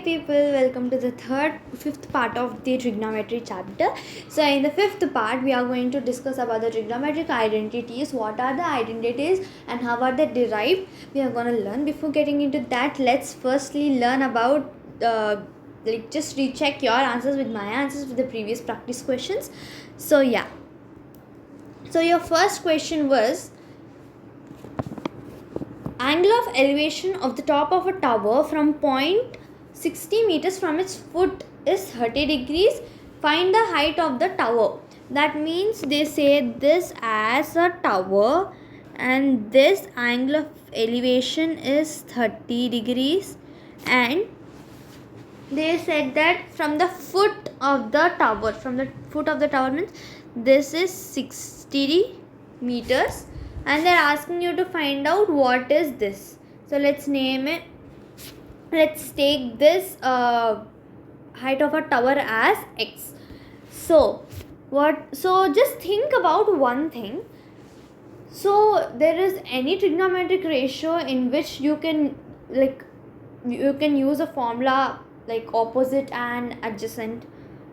people, welcome to the fifth part of the trigonometry chapter. So in the fifth part we are going to discuss about the trigonometric identities. What are the identities and how are they derived? We are going to learn. Before getting into that, let's firstly learn about just recheck your answers with my answers with the previous practice questions. So yeah, so your first question was, angle of elevation of the top of a tower from point 60 meters from its foot is 30 degrees. Find the height of the tower. That means they say this as a tower and this angle of elevation is 30 degrees, and they said that from the foot of the tower, means this is 60 meters, and they're asking you to find out what is this. So let's name it, let's take this height of a tower as x. So just think about one thing. So there is any trigonometric ratio in which you can use a formula like opposite and adjacent,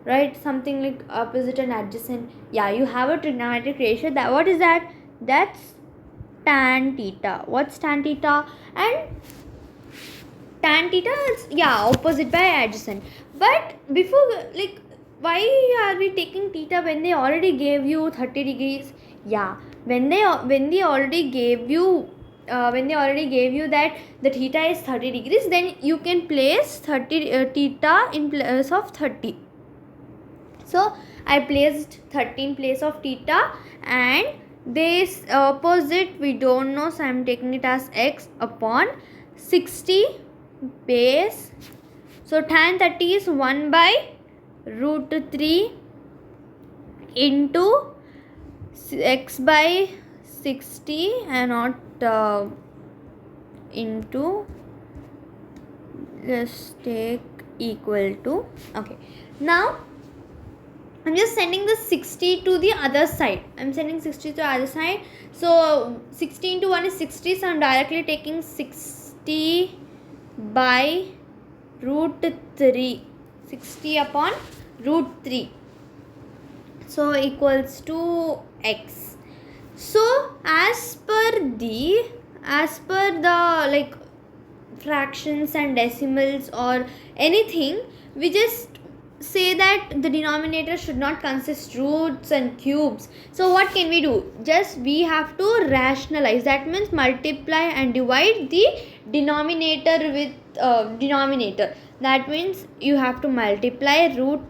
right? Something like opposite and adjacent. Yeah, you have a trigonometric ratio. That what is that? That's tan theta. What's tan theta? And tan theta is opposite by adjacent. But before, why are we taking theta when they already gave you 30 degrees? Yeah, when they already gave you that the theta is 30 degrees, then you can place theta in place of 30. So I placed 30 in place of theta, and this opposite we don't know, so I am taking it as x upon 60 base. So tan 30 is 1 by root 3 into x by 60 and not into, just take equal to. Okay, now I'm just sending the 60 to the other side. So 60 into 1 is 60. So I'm directly taking 60 by root 3. 60 upon root 3. So equals to x. So as per the fractions and decimals or anything, we just say that the denominator should not consist roots and cubes. So what can we do? Just we have to rationalize. That means multiply and divide the denominator with denominator. That means you have to multiply root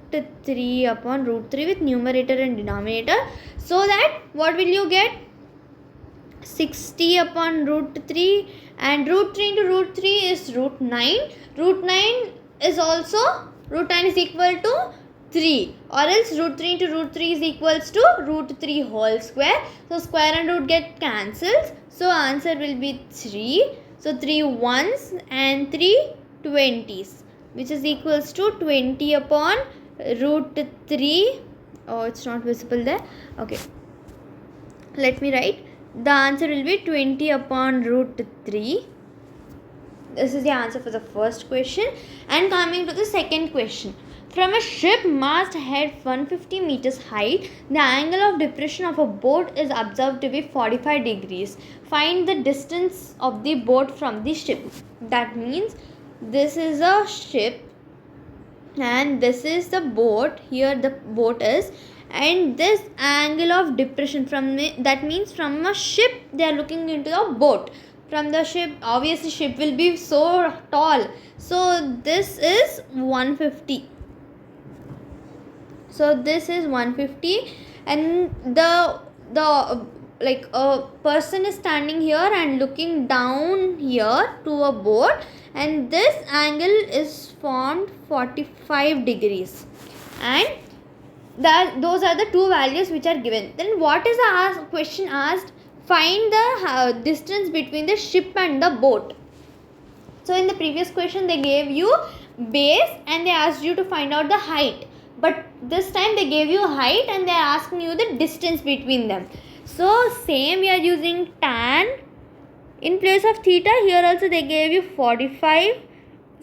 3 upon root 3 with numerator and denominator. So that what will you get? 60 upon root 3, and root 3 into root 3 is root 9. Root 9 is also, root 9 is equal to 3, or else root 3 into root 3 is equals to root 3 whole square. So square and root get cancelled. So answer will be 3. So 3 ones and 3 20s, which is equals to 20 upon root 3. Oh, it's not visible there. Okay, let me write. The answer will be 20 upon root 3. This is the answer for the first question. And coming to the second question. From a ship mast head 150 meters height, the angle of depression of a boat is observed to be 45 degrees. Find the distance of the boat from the ship. That means this is a ship and this is the boat. Here the boat is, and this angle of depression that means from a ship they are looking into a boat. From the ship, obviously ship will be so tall, so this is 150. So this is 150, and the a person is standing here and looking down here to a boat, and this angle is formed 45 degrees, and those are the two values which are given. Then what is the question asked? Find the distance between the ship and the boat. So in the previous question they gave you base and they asked you to find out the height, but this time they gave you height and they are asking you the distance between them. So same, we are using tan in place of theta. Here also they gave you 45.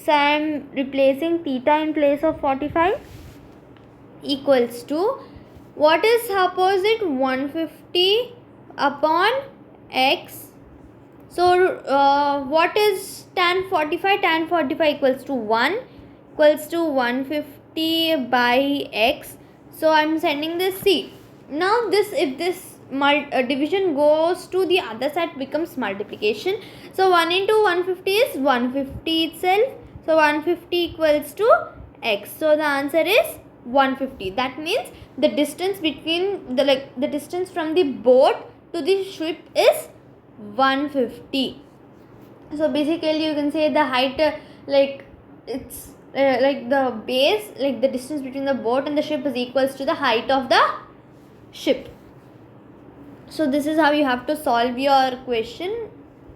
So I am replacing theta in place of 45 equals to, what is opposite? 150 upon x. So what is tan 45? Tan 45 equals to 1 equals to 150 by x. So I am sending this C. Now this, if this division goes to the other side, becomes multiplication. So 1 into 150 is 150 itself. So 150 equals to x. So the answer is 150. That means the distance between the distance from the boat to the ship is 150. So basically you can say the height, it's like the base, like the distance between the boat and the ship is equals to the height of the ship. So this is how you have to solve your question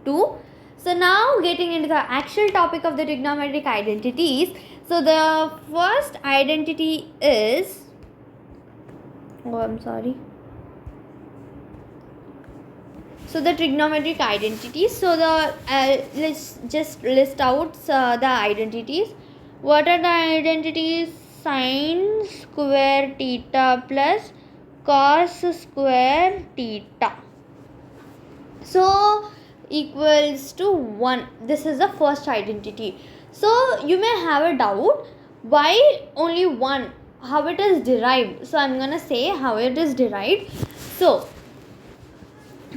2. So now getting into the actual topic of the trigonometric identities. So the first identity is, so the trigonometric identities. So the let's just list out the identities. What are the identities? Sine square theta plus cos square theta, so equals to 1. This is the first identity. So you may have a doubt, why only 1, how it is derived. So I'm gonna say how it is derived. So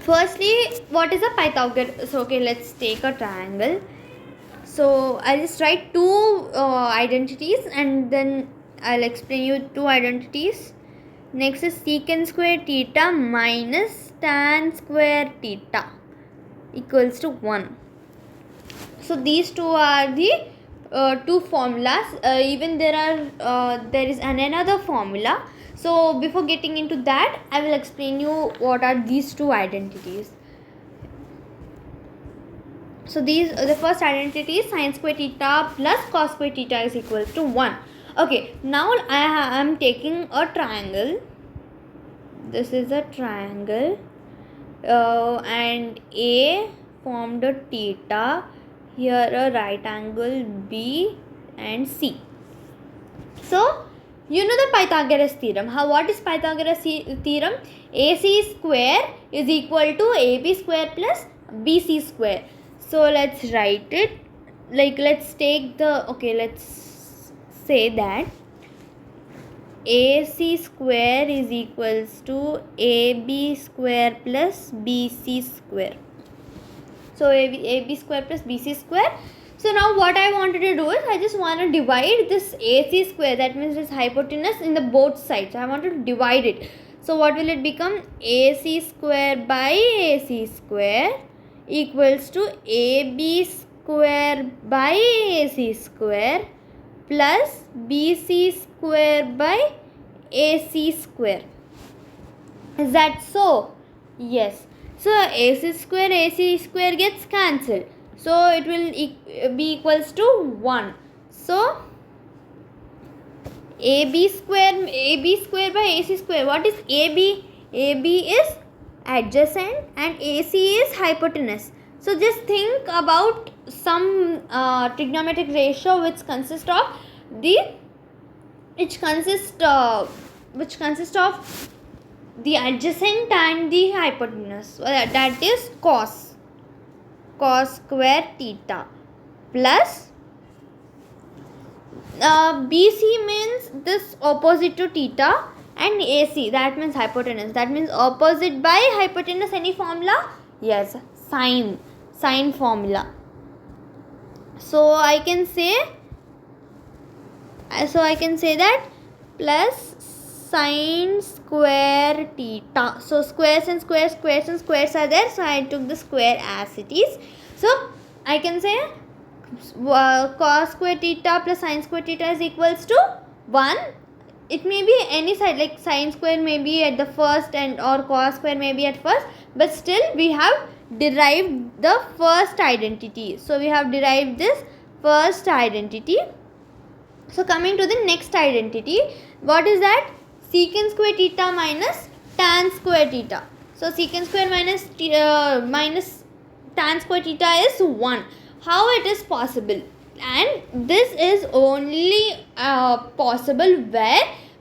firstly, what is a Pythagoras? So okay, let's take a triangle. So I'll just write 2 identities and then I'll explain you 2 identities. Next is secant square theta minus tan square theta equals to 1. So these 2 are the 2 formulas. Even there is another formula. So before getting into that, I will explain you what are these 2 identities. So the first identity is sin square theta plus cos square theta is equal to 1. Okay, now I am taking a triangle. This is a triangle and A formed a theta. Here a right angle B and C. So you know the Pythagoras theorem. What is Pythagoras theorem? AC square is equal to AB square plus BC square. So let's write it. Let's say that AC square is equals to AB square plus BC square. So AB square plus BC square. So now what I wanted to do is, I just want to divide this AC square, that means this hypotenuse, in the both sides. I want to divide it. So what will it become? AC square by AC square equals to AB square by AC square plus BC square by AC square. Is that so? Yes. So AC square gets cancelled. So it will be equals to 1. So AB square by AC square. What is AB? AB is adjacent and AC is hypotenuse. So just think about some trigonometric ratio which consists of the adjacent and the hypotenuse. That is cos square theta plus BC means this opposite to theta, and AC, that means hypotenuse. That means opposite by hypotenuse. Any formula? Yes, sine formula. So I can say that plus sine square theta. So squares and squares are there. So I took the square as it is. So I can say cos square theta plus sine square theta is equals to 1. It may be any side, like sine square may be at the first and or cos square may be at first, but still we have derived the first identity. So we have derived this first identity. So coming to the next identity, what is that? Secant square theta minus tan square theta. So secant square minus tan square theta is 1. How it is possible? And this is only possible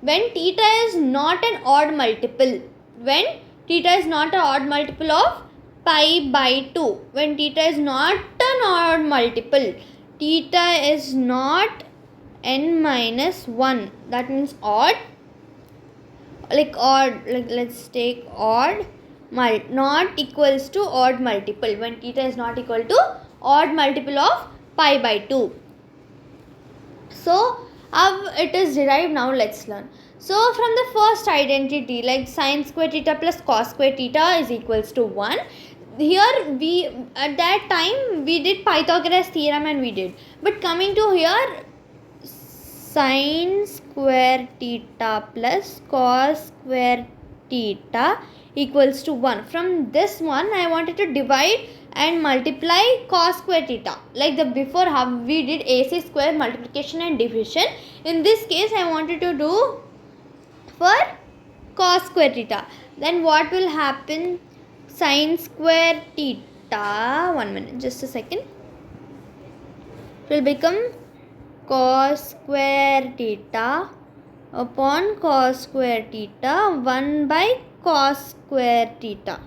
when theta is not an odd multiple. When theta is not an odd multiple of pi by 2. When theta is not an odd multiple. Theta is not n minus 1. That means odd. Let's take odd not equals to odd multiple. When theta is not equal to odd multiple of pi by 2. So how it is derived now, let's learn. So from the first identity, like sin square theta plus cos square theta is equals to 1. Here we at that time we did Pythagoras theorem and we did. But coming to here, sin square theta plus cos square theta equals to 1. From this one I wanted to divide and multiply cos square theta. Like the before how we did AC square multiplication and division. In this case I wanted to do for cos square theta. Then what will happen? Sin square theta, 1 minute, just a second, will become cos square theta upon cos square theta 1 by cos square theta,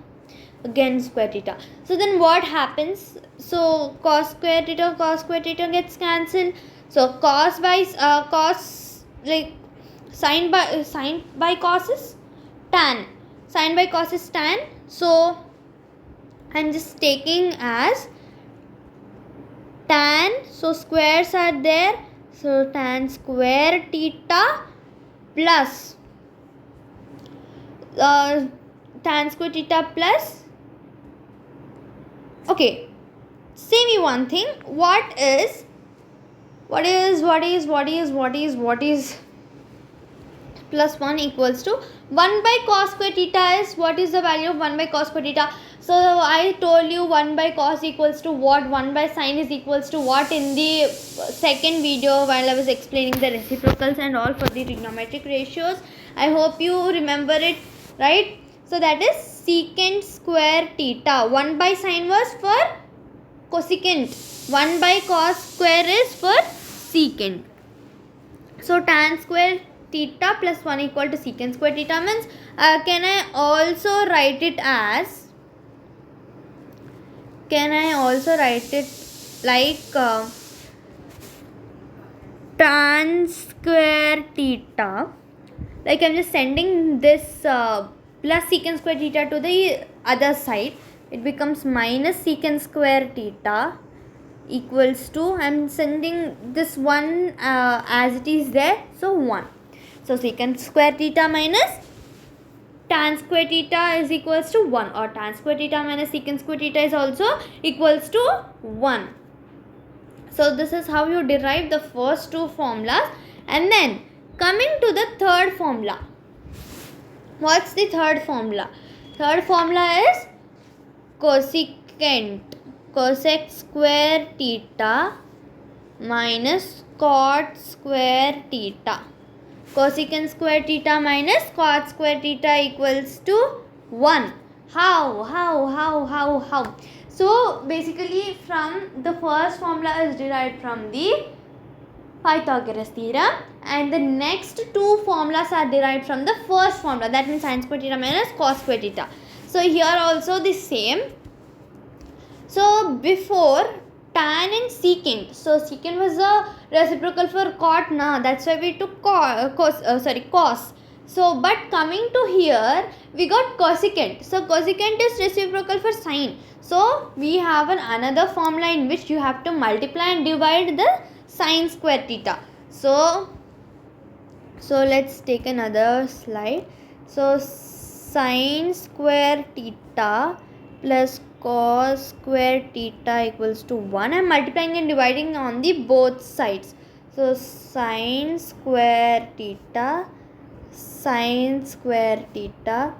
again square theta. So then what happens? So cos square theta gets cancelled. So cos by cos, like sin by cos is tan. Sin by cos is tan. So I'm just taking as tan. So squares are there. So tan square theta plus tan square theta plus. Okay, say me one thing. What is plus 1 equals to 1 by cos square theta is, what is the value of 1 by cos square theta? So I told you 1 by cos equals to what, 1 by sin is equals to what in the second video while I was explaining the reciprocals and all for the trigonometric ratios. I hope you remember it, right? So that is secant square theta. 1 by sin was for cosecant. 1 by cos square is for secant. So tan square theta plus 1 equal to secant square theta means can I also write it like tan square theta, like I'm just sending this plus secant square theta to the other side, it becomes minus secant square theta equals to, I'm sending this one as it is there, so 1. So secant square theta minus tan square theta is equals to 1, or tan square theta minus secant square theta is also equals to 1. So this is how you derive the first two formulas. And then coming to the third formula. What's the third formula? Third formula is cosecant cosec square theta minus cot square theta. Cosecant square theta minus cot square theta equals to 1. How? So basically from the first formula is derived from the Pythagoras theorem, and the next two formulas are derived from the first formula, that means sin square theta minus cos square theta. So here also the same. So before tan and secant, so secant was a reciprocal for cot na, that's why we took cos. So but coming to here we got cosecant. So cosecant is reciprocal for sin. So we have another formula in which you have to multiply and divide the sin square theta. So let's take another slide. So sin square theta plus cos square theta equals to 1. I am multiplying and dividing on the both sides. So sin square theta, sin square theta,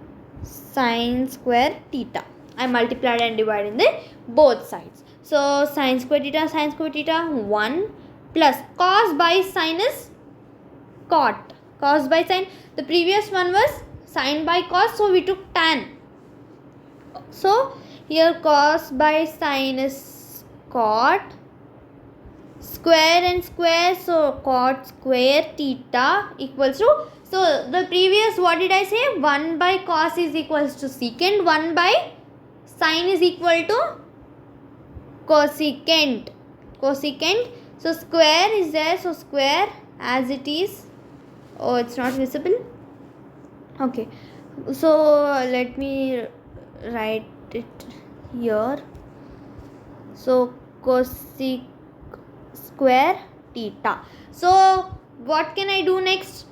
sin square theta. I multiplied and divided the both sides. So sin square theta 1 plus cos by sin is cot. Cos by sin. The previous one was sin by cos, so we took tan. So here cos by sin is cot, square and square, so cot square theta equals to, so the previous, what did I say, 1 by cos is equals to secant, 1 by sine is equal to cosecant. So square is there, so square as it is. Oh, it's not visible. Okay, so let me write it here. So cosec square theta. So what can I do next?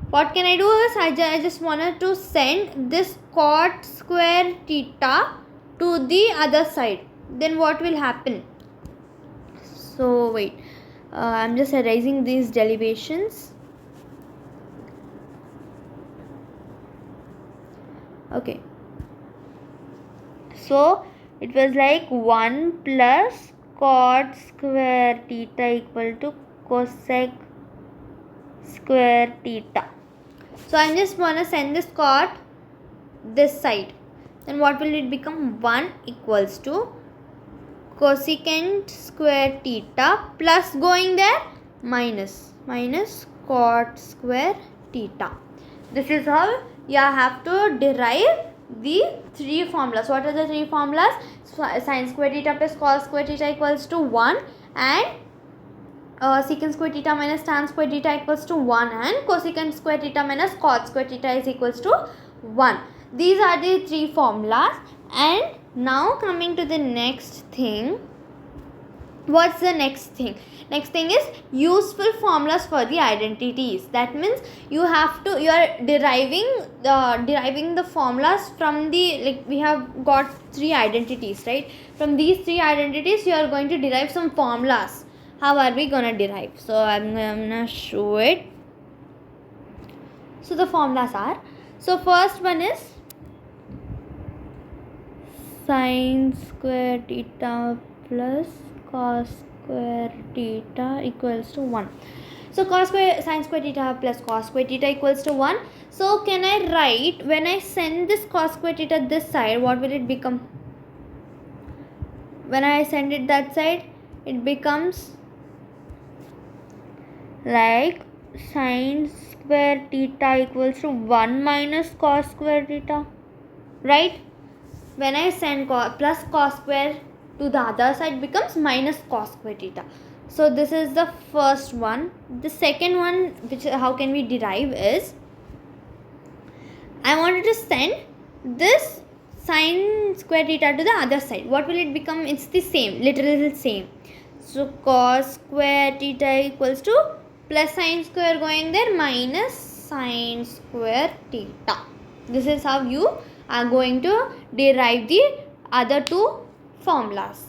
What can I do is I just wanted to send this cot square theta to the other side. Then what will happen? So wait, I'm just erasing these derivations. Okay, so it was like 1 plus cot square theta equal to cosec square theta. So I just want to send this cot this side. Then what will it become? 1 equals to cosecant square theta plus going there minus cot square theta. This is how you have to derive the three formulas. What are the three formulas? Sin square theta plus cos square theta equals to 1, and secant square theta minus tan square theta equals to 1, and cosecant square theta minus cot square theta is equals to 1. These are the three formulas. And now coming to the next thing. What's the next thing? Next thing is useful formulas for the identities. That means you are deriving the formulas from the, like, we have got three identities, right? From these three identities you are going to derive some formulas. How are we gonna derive? So I'm gonna show it. So the formulas are, so first one is sin square theta plus cos square theta equals to 1. So sin square theta plus cos square theta equals to 1. So can I write, when I send this cos square theta this side, what will it become? When I send it that side, it becomes like sin square theta equals to 1 minus cos square theta, right? When I send plus cos square to the other side, becomes minus cos square theta. So this is the first one. The second one, which how can we derive, is I wanted to send this sin square theta to the other side. What will it become? It's the same, literally same. So cos square theta equals to plus sin square going there minus sin square theta. This is how you are going to derive the other two formulas.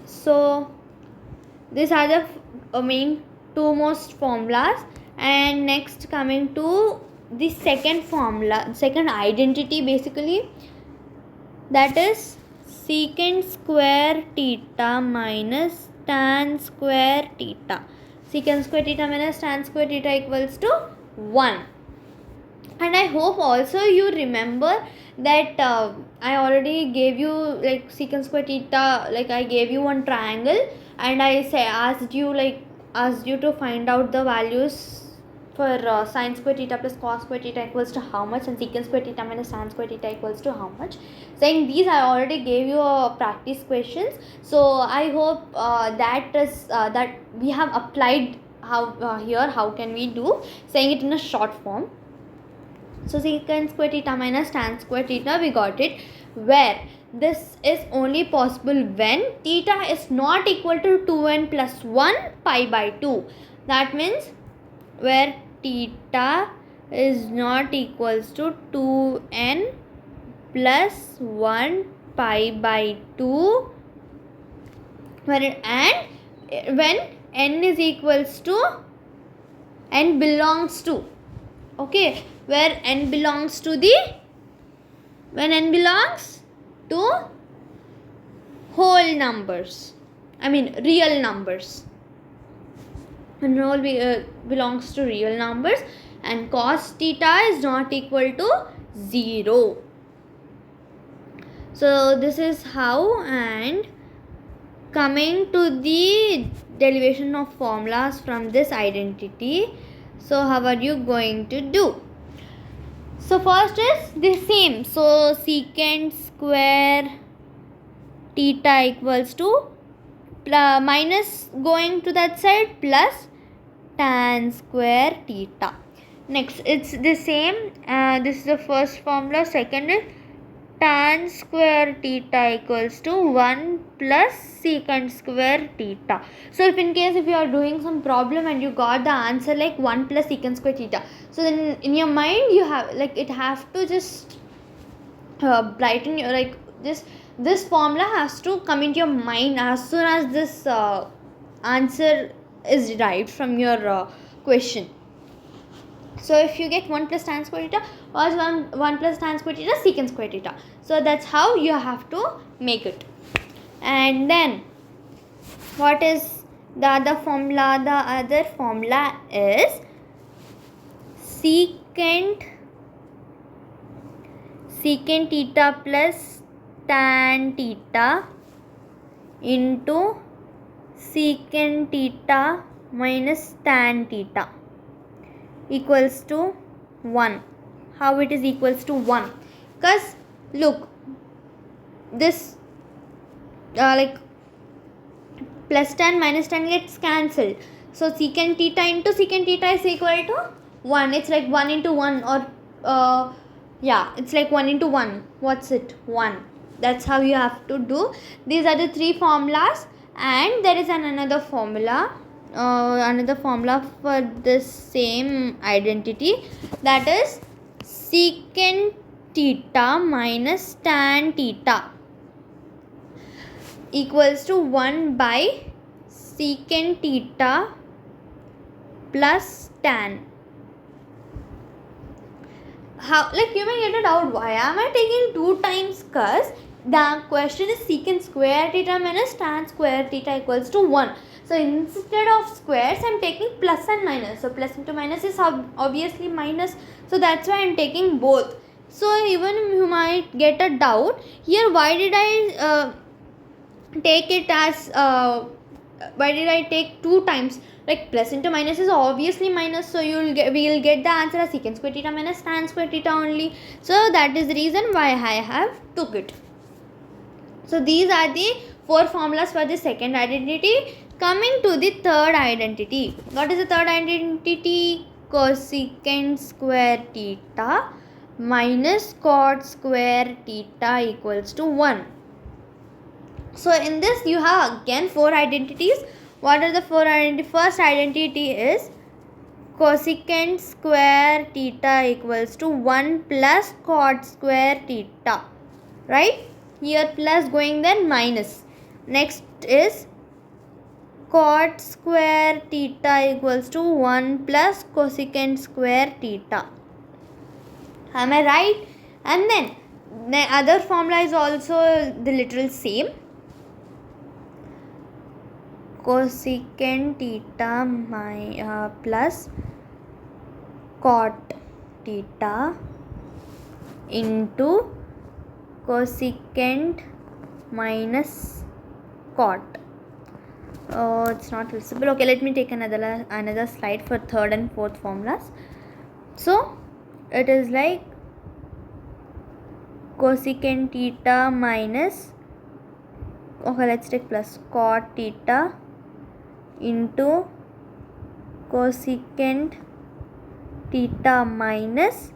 So these are the main two most formulas. And next, coming to the second formula, second identity basically, that is secant square theta minus tan square theta. Secant square theta minus tan square theta equals to 1. And I hope also you remember that I already gave you like secant square theta, like I gave you one triangle and I asked you to find out the values for sin square theta plus cos square theta equals to how much, and secant square theta minus tan square theta equals to how much. Saying these, I already gave you practice questions. So I hope that we have applied here how can we do, saying it in a short form. So secant square theta minus tan square theta, we got it, where this is only possible when theta is not equal to 2n plus 1 pi by 2. That means where theta is not equals to 2n plus 1 pi by 2, when n is equals to, n belongs to, okay, where n belongs to the, when n belongs to whole numbers, I mean real numbers, when whole belongs to real numbers, and cos theta is not equal to 0. So this is how. And coming to the derivation of formulas from this identity. So how are you going to do? So first is the same. So secant square theta equals to minus going to that side plus tan square theta. Next, it's the same. This is the first formula. Second is tan square theta equals to 1 plus secant square theta. So if in case if you are doing some problem and you got the answer like 1 plus secant square theta, so then in your mind you have like it have to just brighten your like this formula has to come into your mind as soon as this answer is derived from your question. So if you get 1 plus tan square theta or 1 plus tan square theta secant square theta. So that's how you have to make it. And then what is the other formula? The other formula is secant theta plus tan theta into secant theta minus tan theta equals to 1. How it is equals to 1? Because look, this like plus tan minus tan gets cancelled. So secant theta into secant theta is equal to 1. It's like 1 into 1 or yeah, it's like 1 into 1. What's it? 1. That's how you have to do. These are the three formulas, and there is another formula for this same identity, that is secant theta minus tan theta equals to 1 by secant theta plus tan. How, like you may get a doubt, why am I taking 2 times? Because the question is secant square theta minus tan square theta equals to 1. So instead of squares, I am taking plus and minus. So plus into minus is obviously minus. So that's why I am taking both. So even you might get a doubt here, why did I take it as why did I take 2 times? Like plus into minus is obviously minus, so we will get the answer as secant square theta minus tan square theta only. So that is the reason why I have took it. So these are the 4 formulas for the second identity. Coming to the third identity. What is the third identity? Cosecant square theta minus cot square theta equals to 1. So in this you have again 4 identities. What are the 4 identities? First identity is cosecant square theta equals to 1 plus cot square theta. Right? Here plus going then minus. Next is cot square theta equals to 1 plus cosecant square theta. Am I right? And then the other formula is also the literal same. Cosecant theta plus cot theta into cosecant minus cot. Oh, it's not visible. Okay, let me take another slide for third and fourth formulas. So it is like cosecant theta minus, okay, let's take plus cot theta into cosecant theta minus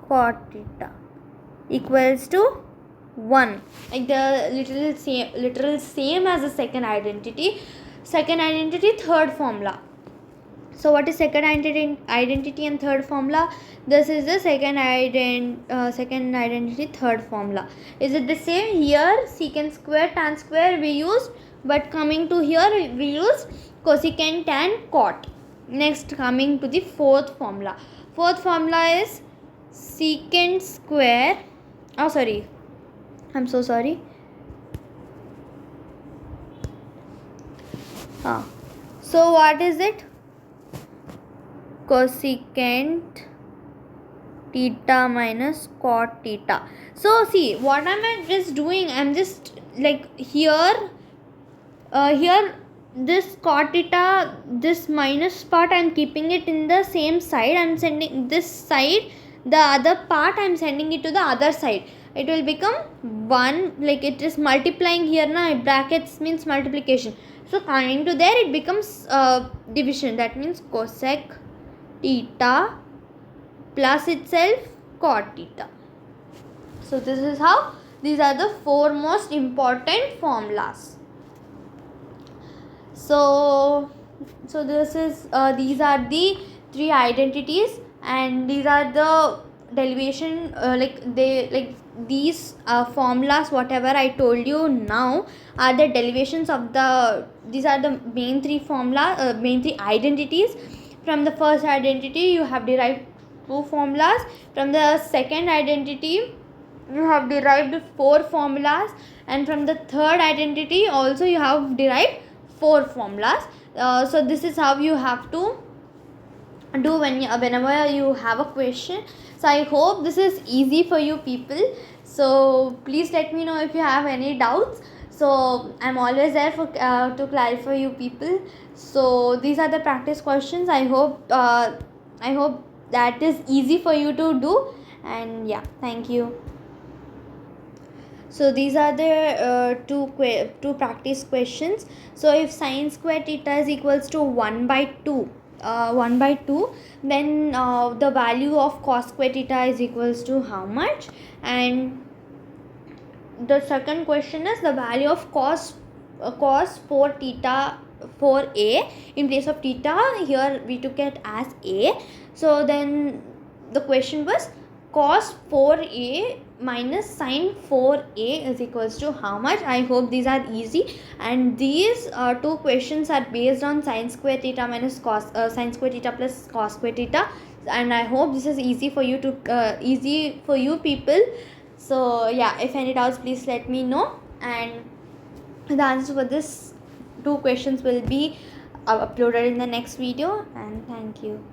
cot theta equals to 1. Like the literal same as the second identity. Second identity, third formula. So what is second identity and third formula? This is the second identity, third formula. Is it the same? Here secant square tan square we used, but coming to here we use cosecant and cot. Next, coming to the fourth formula. Fourth formula is secant square, oh sorry, I'm so sorry. So what is it? Cosecant theta minus cot theta. So see, what am I just doing? I'm just like here here this cot theta, this minus part, I'm keeping it in the same side. I'm sending this side, the other part I'm sending it to the other side. It will become 1, like it is multiplying here now. Brackets means multiplication, so coming to there it becomes division. That means cosec theta plus itself cot theta. So this is how, these are the 4 most important formulas. So this is these are the 3 identities, and these are the derivation, these formulas whatever I told you now are the derivations of these are the main 3 main 3 identities. From the first identity you have derived 2 formulas. From the second identity you have derived 4 formulas, and from the third identity also you have derived 4 formulas. So this is how you have to do whenever you have a question. So I hope this is easy for you people. So please let me know if you have any doubts. So I'm always there for to clarify you people. So these are the practice questions. I hope that is easy for you to do. And yeah, thank you. So these are the two practice questions. So if sine square theta is equals to 1 by 2, then the value of cos square theta is equals to how much? And the second question is the value of cos 4 theta, 4a, in place of theta here we took it as a. So then the question was cos 4a minus sin 4a is equals to how much? I hope these are easy, and these 2 questions are based on sin square theta minus sin square theta plus cos square theta, and I hope this is easy for you to easy for you people. So yeah, if any doubts please let me know, and the answer for this 2 questions will be uploaded in the next video. And thank you.